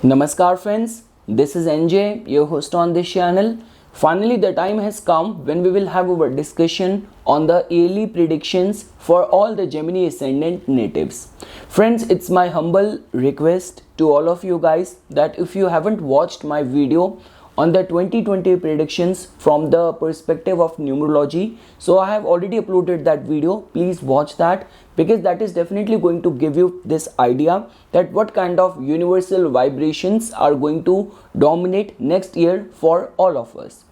Namaskar friends, this is NJ, your host on this channel. Finally, the time has come when we will have our discussion on the yearly predictions for all the Gemini Ascendant natives. Friends, it's my humble request to all of you guys that if you haven't watched my video on the 2020 predictions from the perspective of numerology, so I have already uploaded that video. Please watch that because that is definitely going to give you this idea that what kind of universal vibrations are going to dominate next year for all of us.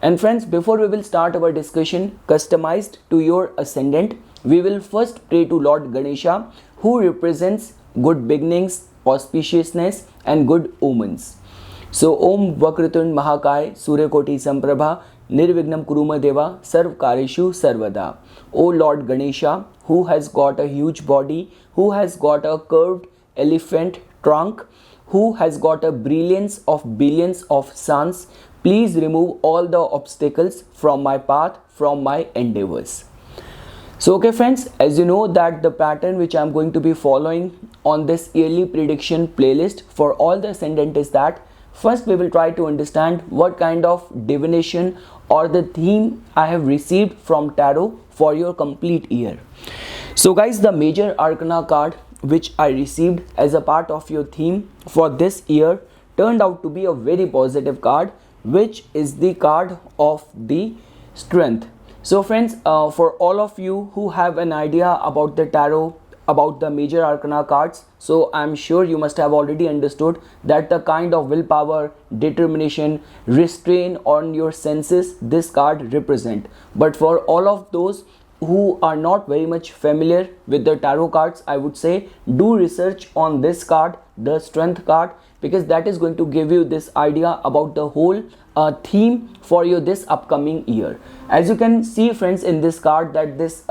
And friends, before we will start our discussion customized to your ascendant, we will first pray to Lord Ganesha, who represents good beginnings, auspiciousness and good omens. So Om Vakratun Mahakai Suryakoti Samprabha Nirvignam Kuruma Deva Sarv Kareshu Sarvada. O Lord Ganesha, who has got a huge body, who has got a curved elephant trunk, who has got a brilliance of billions of suns, please remove all the obstacles from my path, from my endeavors. So okay friends, as you know that the pattern which I am going to be following on this yearly prediction playlist for all the ascendant is that first we will try to understand what kind of divination or the theme I have received from tarot for your complete year. So guys, the major arcana card which I received as a part of your theme for this year turned out to be a very positive card, which is the card of the strength. So friends, for all of you who have an idea about the tarot, about the major arcana cards, so I'm sure you must have already understood that the kind of willpower, determination, restraint on your senses this card represent. But for all of those who are not very much familiar with the tarot cards, I would say do research on this card, the strength card, because that is going to give you this idea about the whole theme for you this upcoming year. As you can see friends in this card that this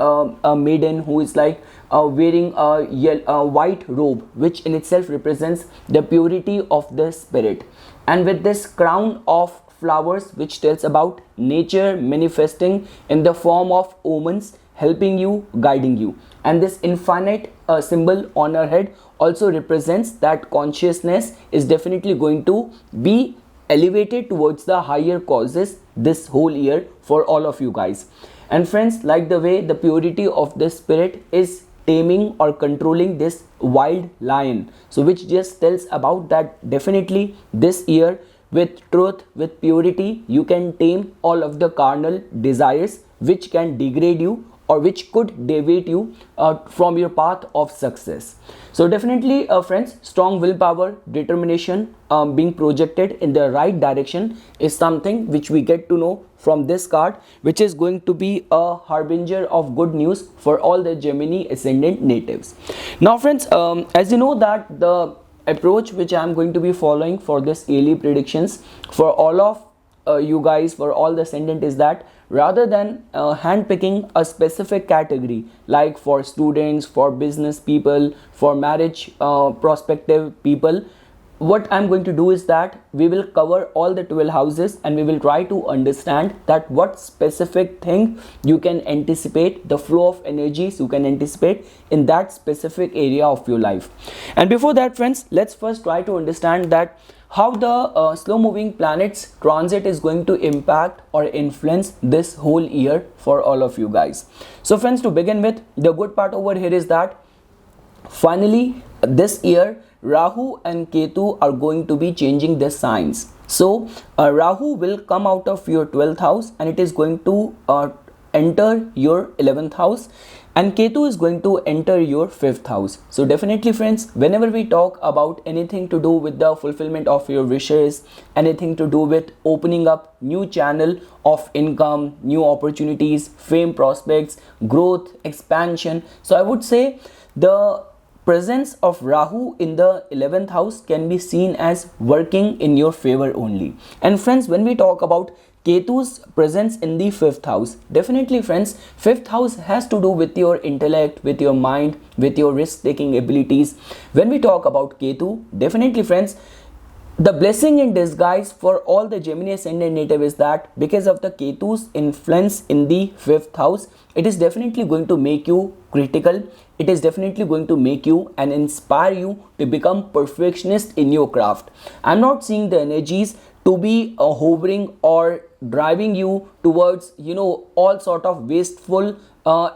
maiden who is like wearing a white robe, which in itself represents the purity of the spirit, and with this crown of flowers which tells about nature manifesting in the form of omens, helping you, guiding you, and this infinite symbol on her head also represents that consciousness is definitely going to be elevated towards the higher causes this whole year for all of you guys. And friends, like the way the purity of the spirit is taming or controlling this wild lion, so which just tells about that definitely this year with truth, with purity, you can tame all of the carnal desires which can degrade you or which could deviate you from your path of success. So definitely friends, strong willpower, determination being projected in the right direction is something which we get to know from this card, which is going to be a harbinger of good news for all the Gemini Ascendant natives. Now friends, as you know that the approach which I am going to be following for this yearly predictions for all of you guys, for all the ascendant, is that rather than handpicking a specific category like for students, for business people, for marriage prospective people, what I'm going to do is that we will cover all the 12 houses and we will try to understand that what specific thing you can anticipate, the flow of energies you can anticipate in that specific area of your life. And before that friends, let's first try to understand that how the slow moving planets transit is going to impact or influence this whole year for all of you guys. So friends, to begin with, the good part over here is that finally this year Rahu and Ketu are going to be changing their signs. So Rahu will come out of your 12th house and it is going to enter your 11th house, and Ketu is going to enter your 5th house. So definitely friends, whenever we talk about anything to do with the fulfillment of your wishes, anything to do with opening up new channel of income, new opportunities, fame, prospects, growth, expansion, so I would say the presence of Rahu in the 11th house can be seen as working in your favor only. And friends, when we talk about Ketu's presence in the 5th house, definitely friends, 5th house has to do with your intellect, with your mind, with your risk taking abilities. When we talk about Ketu, definitely friends, The blessing in disguise for all the Gemini Ascendant native is that because of the Ketu's influence in the 5th house, it is definitely going to make you critical. It is definitely going to make you and inspire you to become perfectionist in your craft. I'm not seeing the energies to be hovering or driving you towards, all sort of wasteful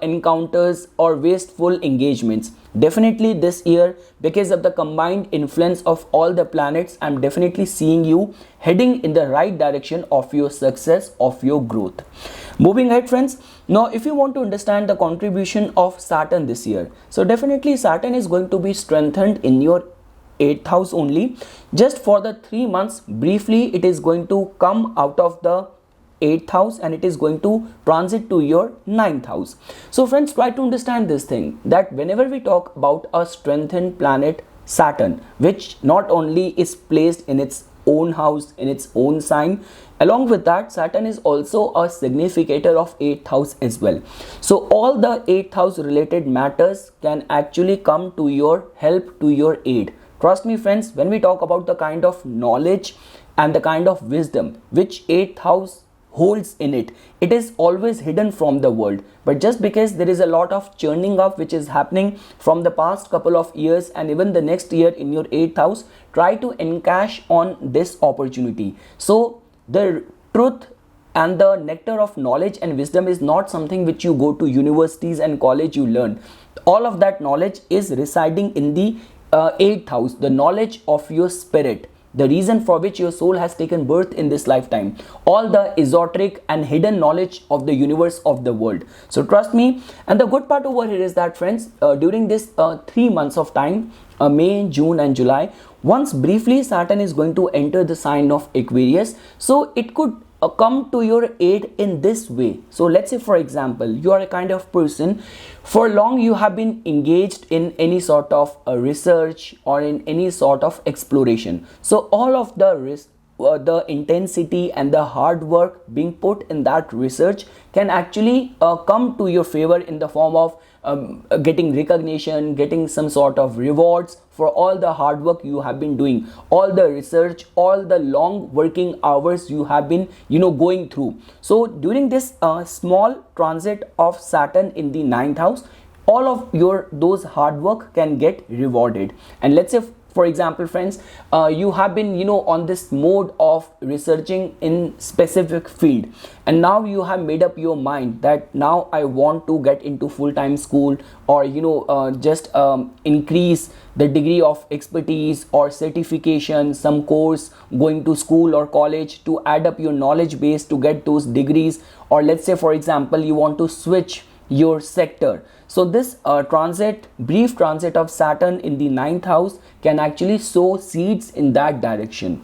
encounters or wasteful engagements. Definitely this year, because of the combined influence of all the planets, I'm definitely seeing you heading in the right direction of your success, of your growth. Moving ahead, friends, now if you want to understand the contribution of Saturn this year, so definitely Saturn is going to be strengthened in your 8th house only. Just for the 3 months, briefly, it is going to come out of the 8th house and it is going to transit to your 9th house. So friends, try to understand this thing, that whenever we talk about a strengthened planet Saturn, which not only is placed in its own house, in its own sign, along with that Saturn is also a significator of 8th house as well. So all the 8th house related matters can actually come to your help, to your aid. Trust me friends, when we talk about the kind of knowledge and the kind of wisdom which 8th house holds in it, it is always hidden from the world. But just because there is a lot of churning up which is happening from the past couple of years and even the next year in your 8th house, try to encash on this opportunity. So the truth and the nectar of knowledge and wisdom is not something which you go to universities and college you learn. All of that knowledge is residing in the 8th house, the knowledge of your spirit, the reason for which your soul has taken birth in this lifetime, all the esoteric and hidden knowledge of the universe, of the world. So trust me. And the good part over here is that friends, during this 3 months of time, May, June and July, once briefly Saturn is going to enter the sign of Aquarius, so it could come to your aid in this way. So let's say for example, you are a kind of person, for long you have been engaged in any sort of research or in any sort of exploration. So all of the intensity and the hard work being put in that research can actually come to your favor in the form of getting recognition, getting some sort of rewards for all the hard work you have been doing, all the research, all the long working hours you have been going through. So during this small transit of Saturn in the 9th house, all of your those hard work can get rewarded. And let's say for example friends, you have been on this mode of researching in specific field, and now you have made up your mind that now I want to get into full-time school, or just increase the degree of expertise or certification, some course, going to school or college to add up your knowledge base to get those degrees. Or let's say for example, you want to switch your sector. So this brief transit of Saturn in the 9th house can actually sow seeds in that direction.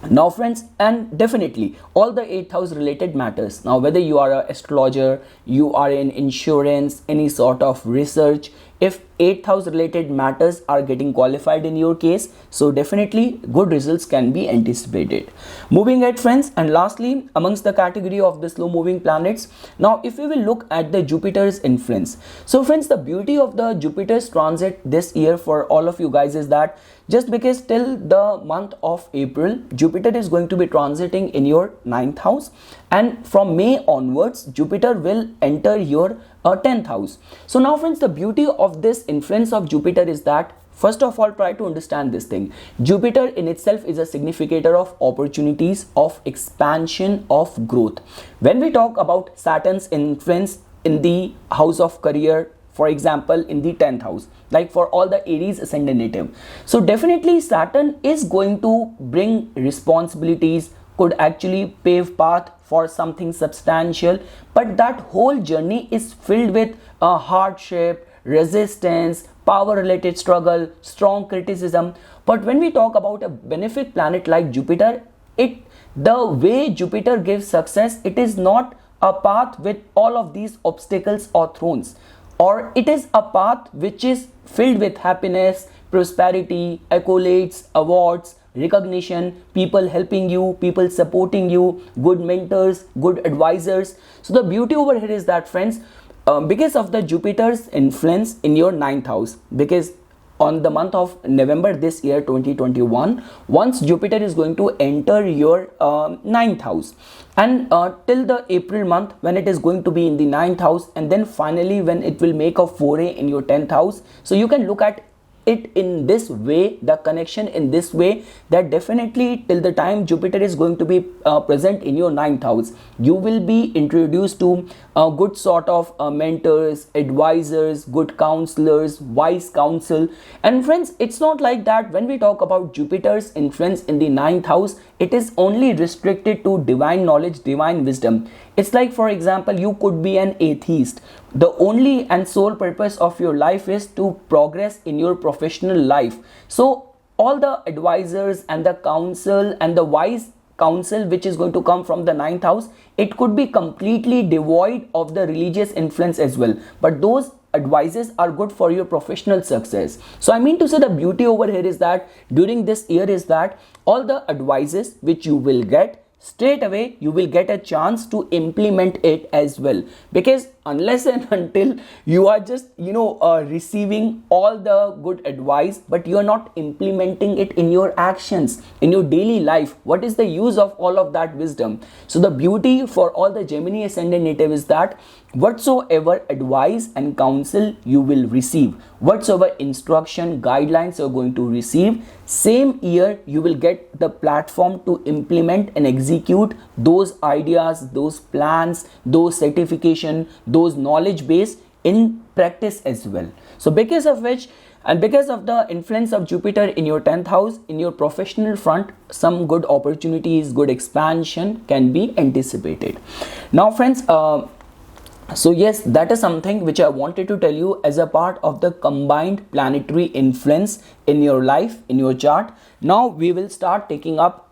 Now friends, and definitely all the 8th house related matters. Now whether you are an astrologer, you are in insurance, any sort of research, if 8th house related matters are getting qualified in your case, so definitely good results can be anticipated. Moving ahead friends, and lastly amongst the category of the slow moving planets, now if we will look at the Jupiter's influence. So friends, the beauty of the Jupiter's transit this year for all of you guys is that just because till the month of April, Jupiter is going to be transiting in your 9th house, and from May onwards Jupiter will enter your 10th house. So now friends, the beauty of this influence of Jupiter is that, first of all, try to understand this thing. Jupiter in itself is a significator of opportunities, of expansion, of growth. When we talk about Saturn's influence in the house of career, for example in the 10th house, like for all the Aries ascendant native, so definitely Saturn is going to bring responsibilities, could actually pave path for something substantial, but that whole journey is filled with hardship, resistance, power related struggle, strong criticism. But when we talk about a benefic planet like Jupiter, the way Jupiter gives success, it is not a path with all of these obstacles or thrones, or it is a path which is filled with happiness, prosperity, accolades, awards, recognition, people helping you, people supporting you, good mentors, good advisors. So the beauty over here is that friends, because of the Jupiter's influence in your 9th house, because on the month of November this year 2021, once Jupiter is going to enter your ninth house, and till the April month when it is going to be in the ninth house, and then finally when it will make a foray in your 10th house. So you can look at it in this way, the connection in this way, that definitely till the time Jupiter is going to be present in your ninth house, you will be introduced to a good sort of mentors, advisors, good counselors, wise counsel. And friends, it's not like that when we talk about Jupiter's influence in the ninth house, it is only restricted to divine knowledge, divine wisdom. It's like, for example, you could be an atheist. The only and sole purpose of your life is to progress in your professional life. So all the advisors and the counsel and the wise counsel which is going to come from the ninth house, it could be completely devoid of the religious influence as well, but those advices are good for your professional success. So I mean to say, the beauty over here is that during this year is that all the advices which you will get, straight away you will get a chance to implement it as well, because unless and until you are just receiving all the good advice but you are not implementing it in your actions, in your daily life, what is the use of all of that wisdom? So the beauty for all the Gemini Ascendant native is that whatsoever advice and counsel you will receive, whatsoever instruction, guidelines you're going to receive, same year you will get the platform to implement and execute those ideas, those plans, those certification, those knowledge base in practice as well. So because of which, and because of the influence of Jupiter in your 10th house, in your professional front, some good opportunities, good expansion can be anticipated. Now friends, so yes, that is something which I wanted to tell you as a part of the combined planetary influence in your life, in your chart. Now we will start taking up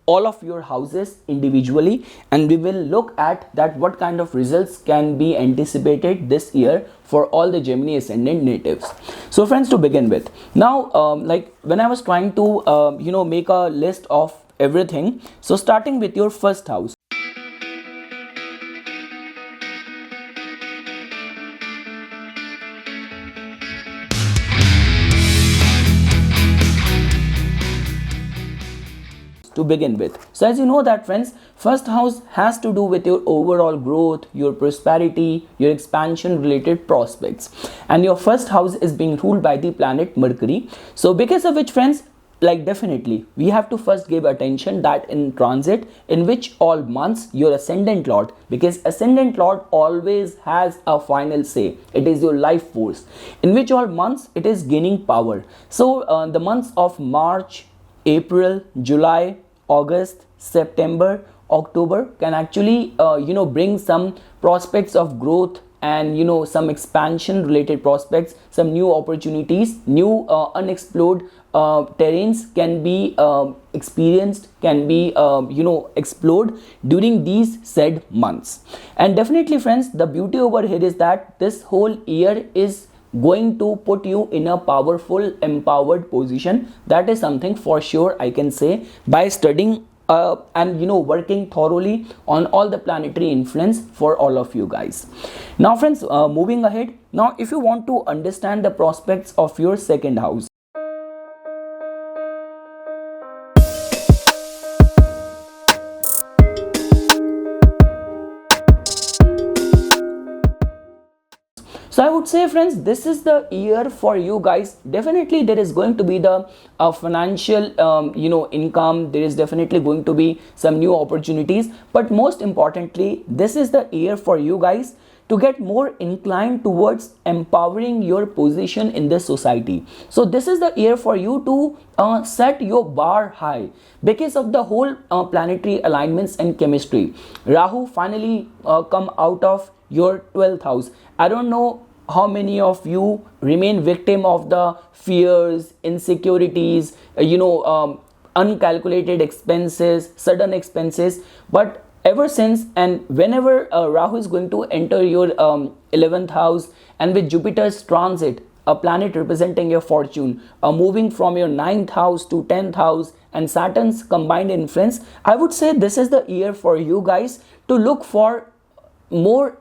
all of your houses individually, and we will look at that what kind of results can be anticipated this year for all the Gemini Ascendant natives. So friends, to begin with, now like when I was trying to make a list of everything, so starting with your first house. To begin with, so as you know that friends, first house has to do with your overall growth, your prosperity, your expansion related prospects, and your first house is being ruled by the planet Mercury. So because of which friends, like definitely we have to first give attention that in transit, in which all months your ascendant lord, because ascendant lord always has a final say, it is your life force, in which all months it is gaining power. So the months of March, April, July, August, September, October can actually bring some prospects of growth and some expansion related prospects, some new opportunities, new unexplored terrains can be experienced, can be explored during these said months. And definitely friends, the beauty over here is that this whole year is going to put you in a powerful, empowered position. That is something for sure I can say by studying and working thoroughly on all the planetary influence for all of you guys. Now friends, moving ahead, now if you want to understand the prospects of your second house, so I would say friends, this is the year for you guys. Definitely there is going to be the financial income, there is definitely going to be some new opportunities, but most importantly this is the year for you guys to get more inclined towards empowering your position in the society. So this is the year for you to set your bar high because of the whole planetary alignments and chemistry. Rahu finally come out of your 12th house. I don't know how many of you remain victim of the fears, insecurities, uncalculated expenses, sudden expenses, but ever since and whenever Rahu is going to enter your 11th house, and with Jupiter's transit, a planet representing your fortune, moving from your 9th house to 10th house, and Saturn's combined influence, I would say this is the year for you guys to look for more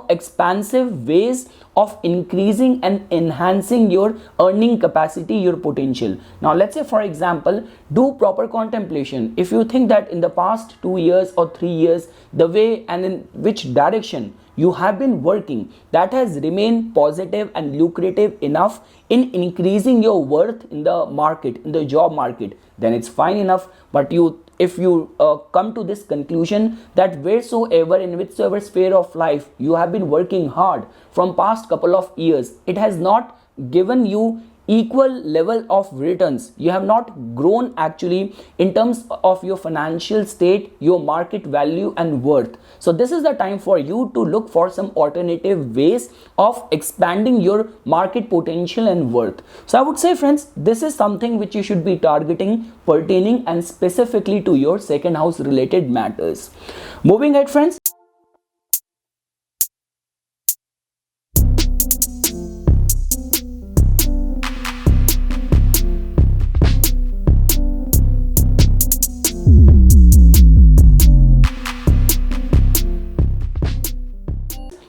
expansive ways of increasing and enhancing your earning capacity, your potential. Now let's say, for example, do proper contemplation. If you think that in the past 2 years or 3 years, the way and in which direction you have been working, that has remained positive and lucrative enough in increasing your worth in the market, in the job market, then it's fine enough. But if you come to this conclusion that wheresoever, in whichsoever sphere of life you have been working hard from past couple of years, it has not given you equal level of returns, you have not grown actually in terms of your financial state, your market value and worth. So this is the time for you to look for some alternative ways of expanding your market potential and worth. So I would say, friends, this is something which you should be targeting, pertaining and specifically to your second house related matters. Moving ahead, friends.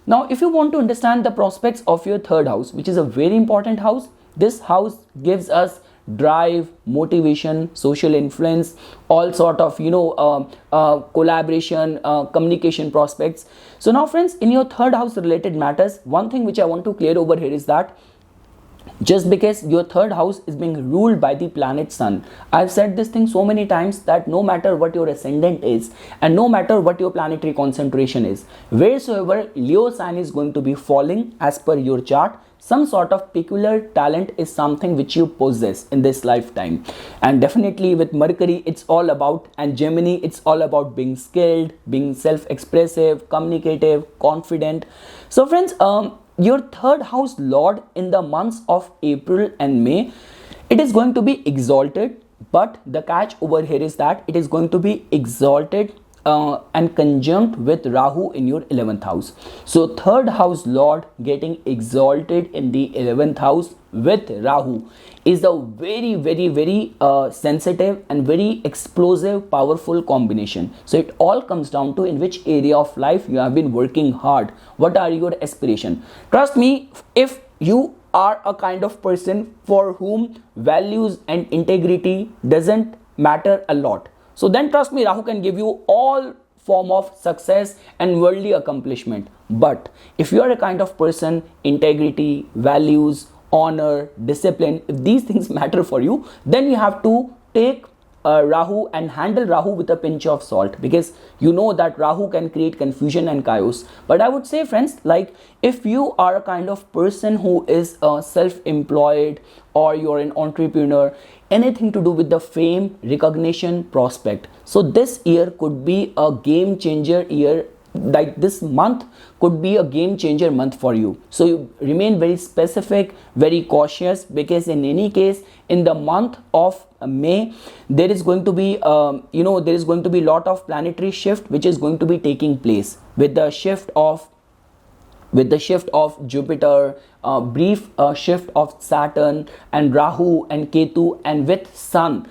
Now, if you want to understand the prospects of your third house, which is a very important house, this house gives us drive, motivation, social influence, all sort of collaboration, communication prospects. So now, friends, in your third house related matters, one thing which I want to clear over here is that just because your third house is being ruled by the planet Sun, I've said this thing so many times that no matter what your ascendant is and no matter what your planetary concentration is, wheresoever Leo sign is going to be falling as per your chart, some sort of peculiar talent is something which you possess in this lifetime. And definitely with Mercury, it's all about, and Gemini, it's all about being skilled, being self-expressive, communicative, confident. So friends, your third house lord in the months of April and May, it is going to be exalted, but the catch over here is that it is going to be exalted and conjunct with Rahu in your 11th house. So third house lord getting exalted in the 11th house with Rahu is a very, very, very sensitive and very explosive, powerful combination. So it all comes down to in which area of life you have been working hard. What are your aspirations? Trust me, if you are a kind of person for whom values and integrity doesn't matter a lot, so then trust me, Rahu can give you all form of success and worldly accomplishment. But if you are a kind of person, integrity, values, honor, discipline, if these things matter for you, then you have to take Rahu and handle Rahu with a pinch of salt, because you know that Rahu can create confusion and chaos. But I would say, friends, like if you are a kind of person who is self-employed or you're an entrepreneur, anything to do with the fame, recognition, prospect, so this year could be a game changer year. Like this month could be a game changer month for you. So you remain very specific, very cautious, because in any case in the month of May there is going to be there is going to be a lot of planetary shift which is going to be taking place with the shift of Jupiter, brief shift of Saturn and Rahu and Ketu, and with Sun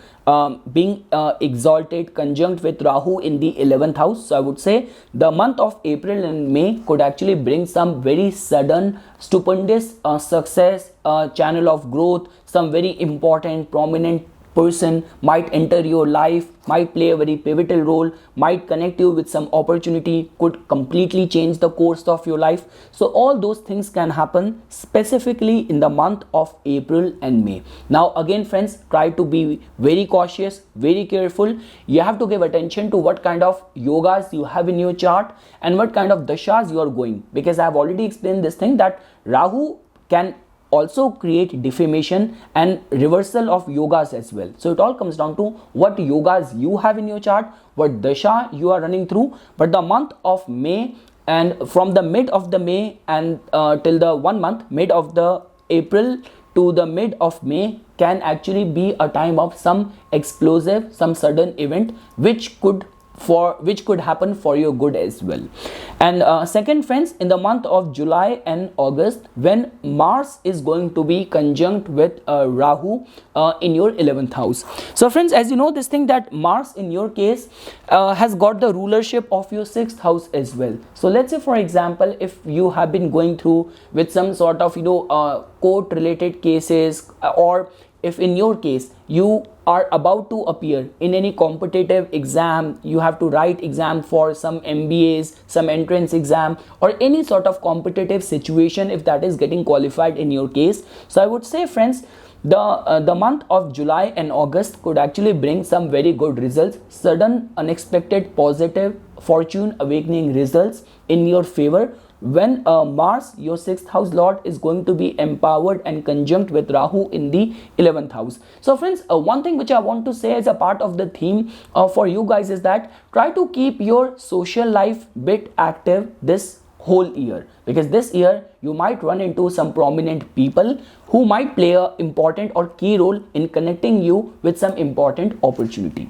being exalted conjunct with Rahu in the 11th house. So I would say the month of April and May could actually bring some very sudden, stupendous success, channel of growth. Some very important, prominent person might enter your life, might play a very pivotal role, might connect you with some opportunity, could completely change the course of your life. So all those things can happen specifically in the month of April and May. Now again, friends, try to be very cautious, very careful. You have to give attention to what kind of yogas you have in your chart and what kind of dashas you are going, because I have already explained this thing that Rahu can also create defamation and reversal of yogas as well. So it all comes down to what yogas you have in your chart, what dasha you are running through. But the month of May, and from the mid of the May and till the 1 month, mid of the April to the mid of May, can actually be a time of some explosive, some sudden event which could for which could happen for your good as well. And second friends, in the month of July and August, when Mars is going to be conjunct with Rahu in your 11th house. So friends, as you know this thing that Mars in your case has got the rulership of your 6th house as well. So let's say for example, if you have been going through with some sort of court related cases, or if in your case you are about to appear in any competitive exam, you have to write exam for some MBAs, some entrance exam, or any sort of competitive situation, if that is getting qualified in your case. So I would say friends, the month of July and August could actually bring some very good results, sudden unexpected positive fortune awakening results in your favor, when Mars, your 6th house lord, is going to be empowered and conjunct with Rahu in the 11th house. So friends, one thing which I want to say as a part of the theme for you guys is that try to keep your social life bit active this whole year, because this year you might run into some prominent people who might play a important or key role in connecting you with some important opportunity.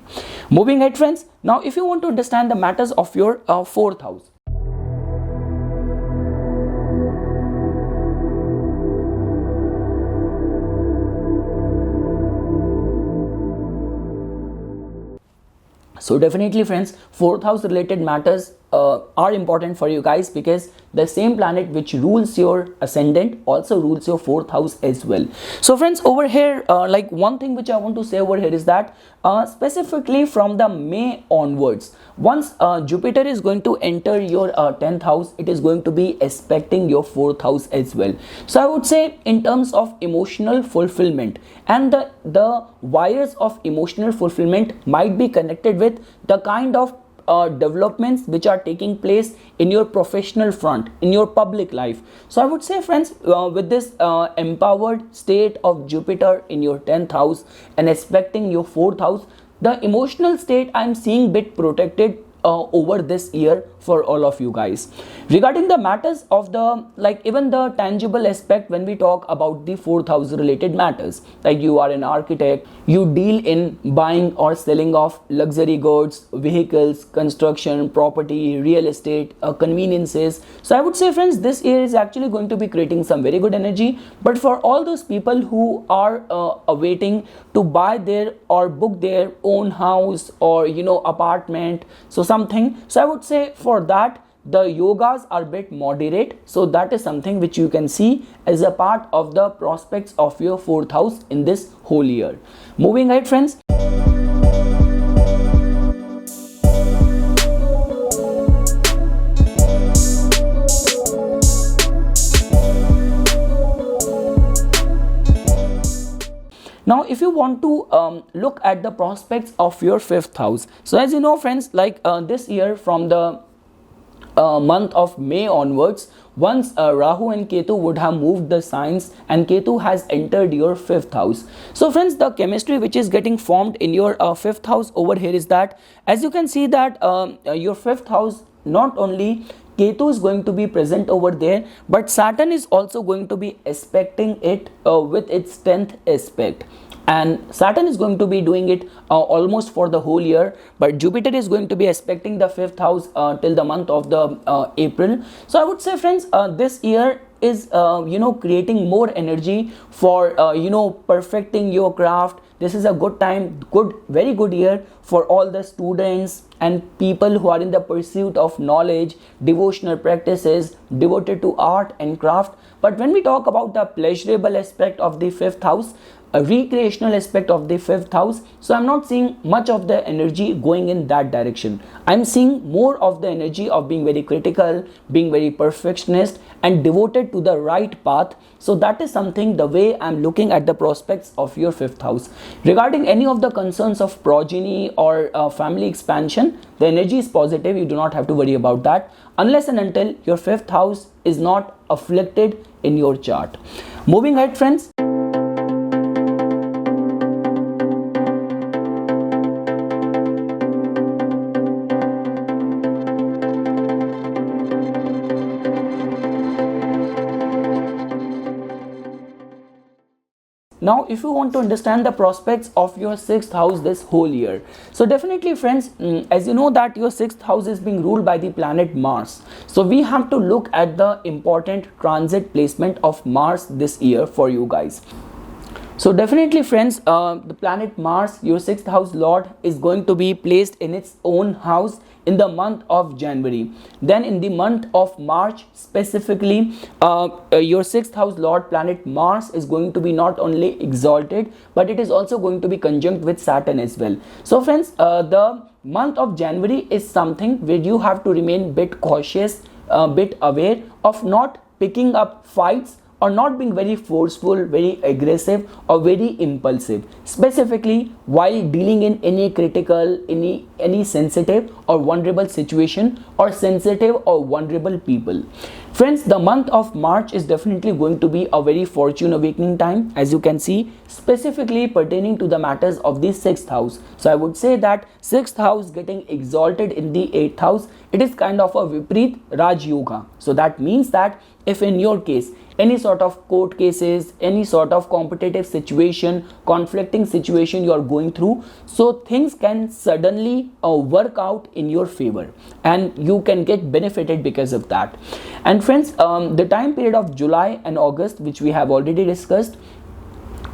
Moving ahead friends, now if you want to understand the matters of your 4th house. So definitely friends, 4th house related matters are important for you guys, because the same planet which rules your ascendant also rules your 4th house as well. So friends, over here like one thing which I want to say over here is that specifically from the May onwards, once Jupiter is going to enter your 10th house, it is going to be aspecting your 4th house as well. So I would say in terms of emotional fulfillment, and the wires of emotional fulfillment might be connected with the kind of developments which are taking place in your professional front, in your public life. So I would say friends, with this empowered state of Jupiter in your 10th house and aspecting your 4th house, the emotional state I'm seeing bit protected over this year for all of you guys. Regarding the matters of the even the tangible aspect, when we talk about the 4th house related matters, like you are an architect, you deal in buying or selling of luxury goods, vehicles, construction, property, real estate, conveniences. So I would say friends, this year is actually going to be creating some very good energy. But for all those people who are awaiting to buy their or book their own house or apartment, so something, so I would say for that the yogas are a bit moderate. So that is something which you can see as a part of the prospects of your 4th house in this whole year. Moving ahead friends, now if you want to look at the prospects of your 5th house, so as you know friends, this year from the month of May onwards, once Rahu and Ketu would have moved the signs and Ketu has entered your 5th house. So friends, the chemistry which is getting formed in your 5th house over here is that, as you can see that your 5th house, not only Ketu is going to be present over there, but Saturn is also going to be aspecting it with its 10th aspect. And Saturn is going to be doing it almost for the whole year, but Jupiter is going to be aspecting the 5th house till the month of the April. So I would say friends, this year is creating more energy for perfecting your craft. This is a good time, very good year for all the students and people who are in the pursuit of knowledge, devotional practices, devoted to art and craft. But when we talk about the pleasurable aspect of the 5th house, a recreational aspect of the 5th house, so I'm not seeing much of the energy going in that direction. I'm seeing more of the energy of being very critical, being very perfectionist and devoted to the right path. So that is something, the way I'm looking at the prospects of your 5th house. Regarding any of the concerns of progeny or family expansion, the energy is positive. You do not have to worry about that unless and until your 5th house is not afflicted in your chart. Moving ahead friends, Now if you want to understand the prospects of your sixth house this whole year, so definitely friends, as you know that your sixth house is being ruled by the planet Mars, so we have to look at the important transit placement of Mars this year for you guys. So definitely friends, the planet Mars, your sixth house lord, is going to be placed in its own house in the month of January. Then in the month of March specifically, your sixth house lord planet Mars is going to be not only exalted, but it is also going to be conjunct with Saturn as well. So friends, the month of January is something where you have to remain bit cautious, bit aware of not picking up fights or not being very forceful, very aggressive or very impulsive, specifically while dealing in any critical, any sensitive or vulnerable situation or sensitive or vulnerable people. Friends, the month of March is definitely going to be a very fortune awakening time, as you can see, specifically pertaining to the matters of the sixth house. So I would say that sixth house getting exalted in the eighth house, it is kind of a Vipreet Raj Yoga. So that means that if in your case any sort of court cases, any sort of competitive situation, conflicting situation you are going through, so things can suddenly work out in your favor and you can get benefited because of that. And friends, the time period of July and August, which we have already discussed,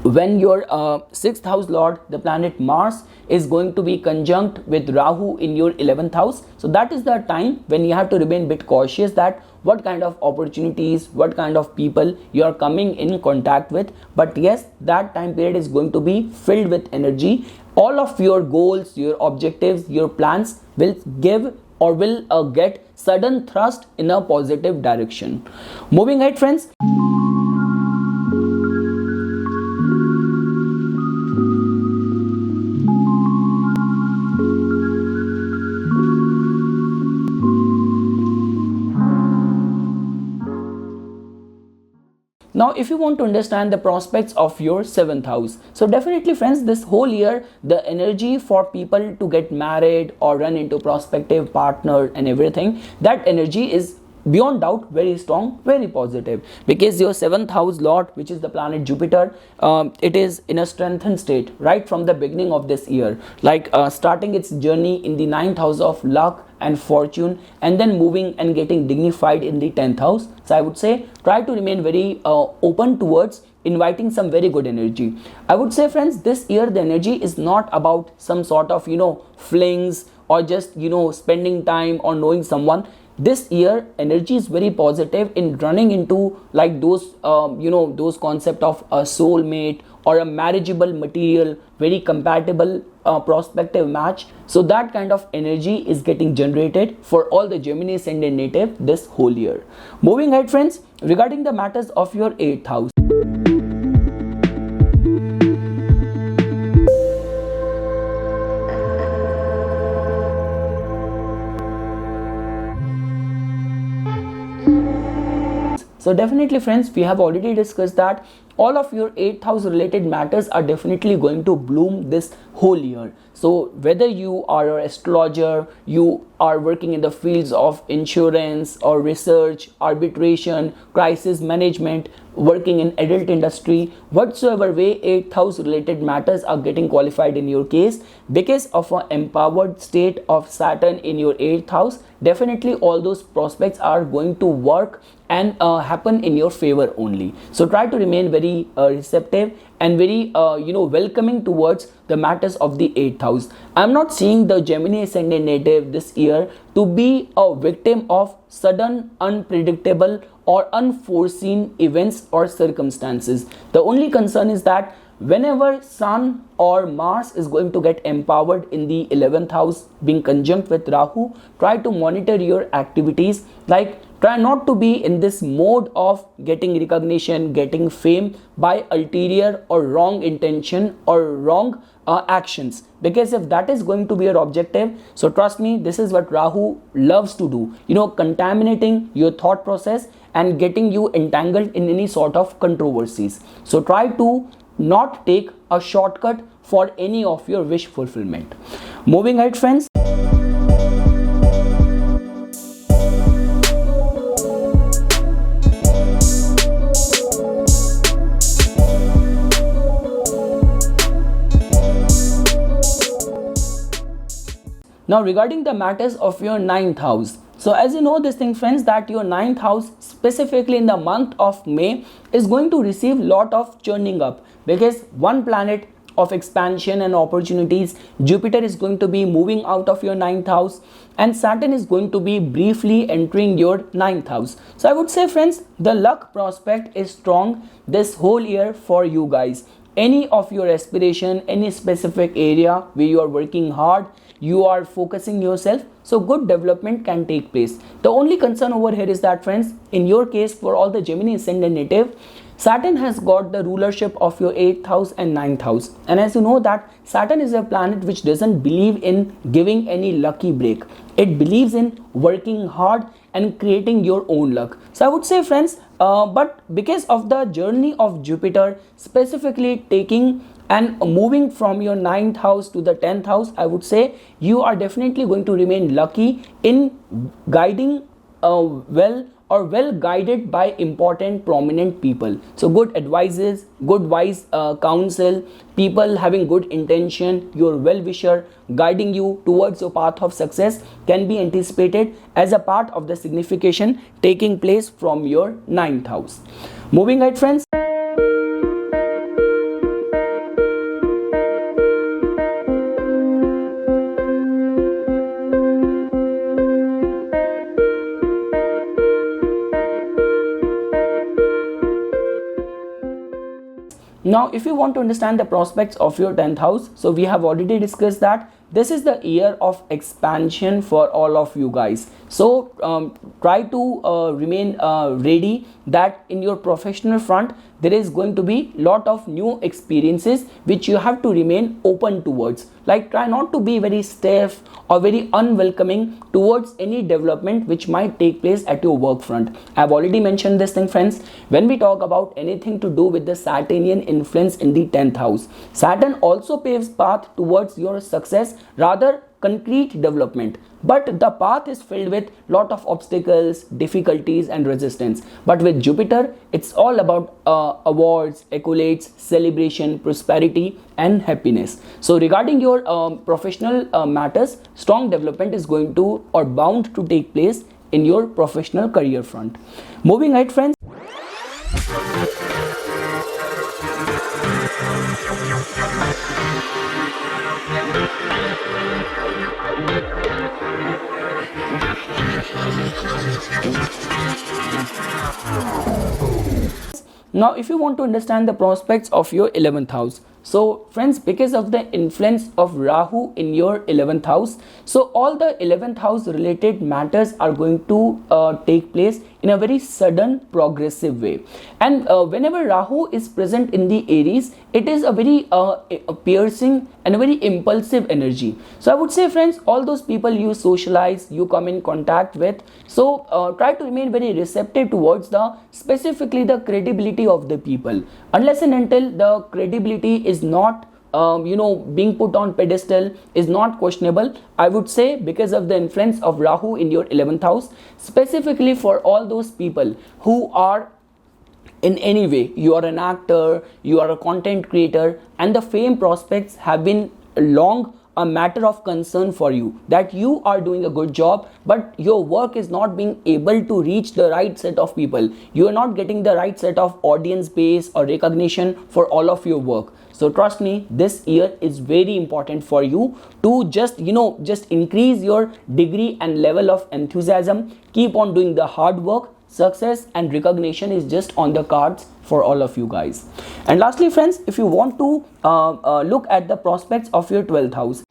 when your sixth house lord, the planet Mars, is going to be conjunct with Rahu in your 11th house, so that is the time when you have to remain a bit cautious that what kind of opportunities, what kind of people you are coming in contact with. But yes, that time period is going to be filled with energy. All of your goals, your objectives, your plans will give or will get sudden thrust in a positive direction. Moving ahead friends, now if you want to understand the prospects of your seventh house, so definitely friends, this whole year the energy for people to get married or run into prospective partner and everything, that energy is beyond doubt very strong, very positive, because your seventh house lord, which is the planet Jupiter, it is in a strengthened state right from the beginning of this year, like starting its journey in the ninth house of luck and fortune, and then moving and getting dignified in the 10th house. So I would say try to remain very open towards inviting some very good energy. I would say friends, this year the energy is not about some sort of flings or just spending time or knowing someone. This year energy is very positive in running into like those those concept of a soulmate or a marriageable material, very compatible prospective match. So that kind of energy is getting generated for all the Gemini Ascendant native this whole year. Moving ahead friends, regarding the matters of your 8th house, so definitely friends, we have already discussed that all of your 8th house related matters are definitely going to bloom this whole year. So whether you are an astrologer, you are working in the fields of insurance or research, arbitration, crisis management, working in adult industry, whatsoever way 8th house related matters are getting qualified in your case, because of an empowered state of Saturn in your 8th house, definitely all those prospects are going to work and happen in your favor only. So try to remain very receptive and very welcoming towards the matters of the 8th house. I'm not seeing the Gemini Ascendant native this year to be a victim of sudden, unpredictable or unforeseen events or circumstances. The only concern is that whenever Sun or Mars is going to get empowered in the 11th house being conjunct with Rahu, try to monitor your activities, like try not to be in this mode of getting recognition, getting fame by ulterior or wrong intention or wrong actions, because if that is going to be your objective, so trust me, this is what Rahu loves to do, contaminating your thought process and getting you entangled in any sort of controversies. So try to not take a shortcut for any of your wish fulfillment. Moving ahead friends, Now regarding the matters of your ninth house, so as you know this thing friends, that your ninth house specifically in the month of May is going to receive lot of churning up, because one planet of expansion and opportunities, Jupiter, is going to be moving out of your ninth house, and Saturn is going to be briefly entering your ninth house. So I would say friends, the luck prospect is strong this whole year for you guys. Any of your aspiration, any specific area where you are working hard, you are focusing yourself, so good development can take place. The only concern over here is that friends, in your case, for all the Gemini Ascendant native, Saturn has got the rulership of your 8th house and 9th house, and as you know that Saturn is a planet which doesn't believe in giving any lucky break. It believes in working hard and creating your own luck. So I would say friends, but because of the journey of Jupiter specifically taking and moving from your 9th house to the 10th house, I would say you are definitely going to remain lucky in guiding well guided by important prominent people. So good advices, good wise counsel, people having good intention, your well-wisher guiding you towards your path of success can be anticipated as a part of the signification taking place from your 9th house. Moving ahead friends. Now, if you want to understand the prospects of your 10th house, so we have already discussed that this is the year of expansion for all of you guys. So try to remain ready that in your professional front there is going to be lot of new experiences which you have to remain open towards. Like try not to be very stiff or very unwelcoming towards any development which might take place at your work front. I have already mentioned this thing friends, when we talk about anything to do with the Saturnian influence in the 10th house, Saturn also paves path towards your success, rather concrete development, but the path is filled with lot of obstacles, difficulties and resistance. But with Jupiter, it's all about awards, accolades, celebration, prosperity and happiness. So regarding your professional matters, strong development is going to or bound to take place in your professional career front. Moving ahead friends. Now if you want to understand the prospects of your 11th house, so friends, because of the influence of Rahu in your 11th house, so all the 11th house related matters are going to take place in a very sudden progressive way. And whenever Rahu is present in the Aries, it is a very piercing and a very impulsive energy. So I would say friends, all those people you socialize, you come in contact with, so try to remain very receptive towards the specifically the credibility of the people. Unless and until the credibility is not being put on pedestal, is not questionable, I would say, because of the influence of Rahu in your 11th house, specifically for all those people who are in any way, you are an actor, you are a content creator, and the fame prospects have been long a matter of concern for you, that you are doing a good job but your work is not being able to reach the right set of people. You are not getting the right set of audience base or recognition for all of your work. So trust me, this year is very important for you to just increase your degree and level of enthusiasm. Keep on doing the hard work. Success and recognition is just on the cards for all of you guys. And lastly friends, if you want to look at the prospects of your 12th house,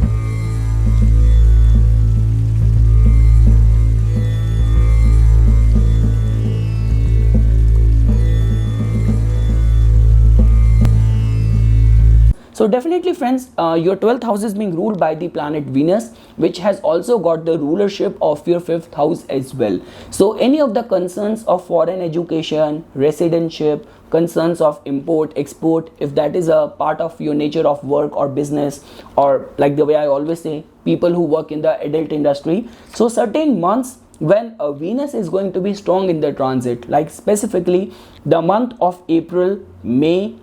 so definitely friends, your 12th house is being ruled by the planet Venus, which has also got the rulership of your 5th house as well. So any of the concerns of foreign education, residentship, concerns of import, export, if that is a part of your nature of work or business, or like the way I always say, people who work in the adult industry. So certain months when Venus is going to be strong in the transit, like specifically the month of April, May,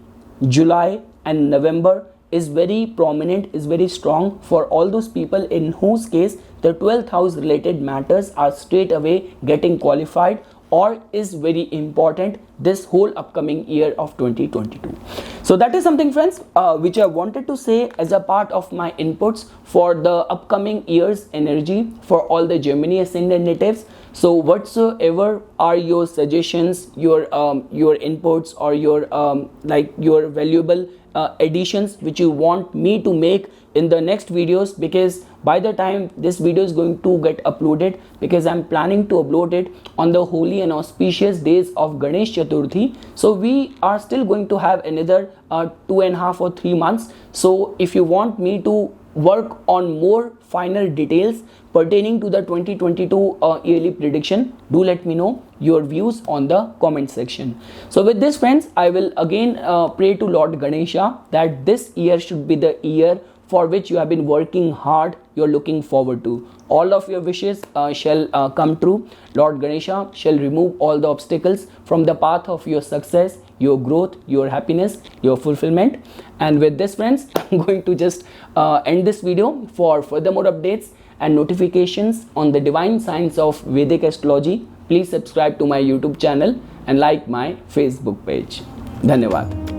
July and November, is very prominent, is very strong for all those people in whose case the 12th house related matters are straight away getting qualified or is very important this whole upcoming year of 2022. So that is something, friends, which I wanted to say as a part of my inputs for the upcoming year's energy for all the Gemini Ascendant natives. So whatsoever are your suggestions, your inputs, or your valuable additions which you want me to make in the next videos, because by the time this video is going to get uploaded, because I'm planning to upload it on the holy and auspicious days of Ganesh Chaturthi, so we are still going to have another 2.5 or 3 months. So if you want me to work on more final details pertaining to the 2022 yearly prediction, do let me know your views on the comment section. So with this, friends, I will again pray to Lord Ganesha that this year should be the year for which you have been working hard, you're looking forward to. All of your wishes shall come true. Lord Ganesha shall remove all the obstacles from the path of your success, your growth, your happiness, your fulfillment. And with this, friends, I'm going to just end this video. For further more updates and notifications on the divine science of Vedic astrology, please subscribe to my YouTube channel and like my Facebook page. Dhanyavad.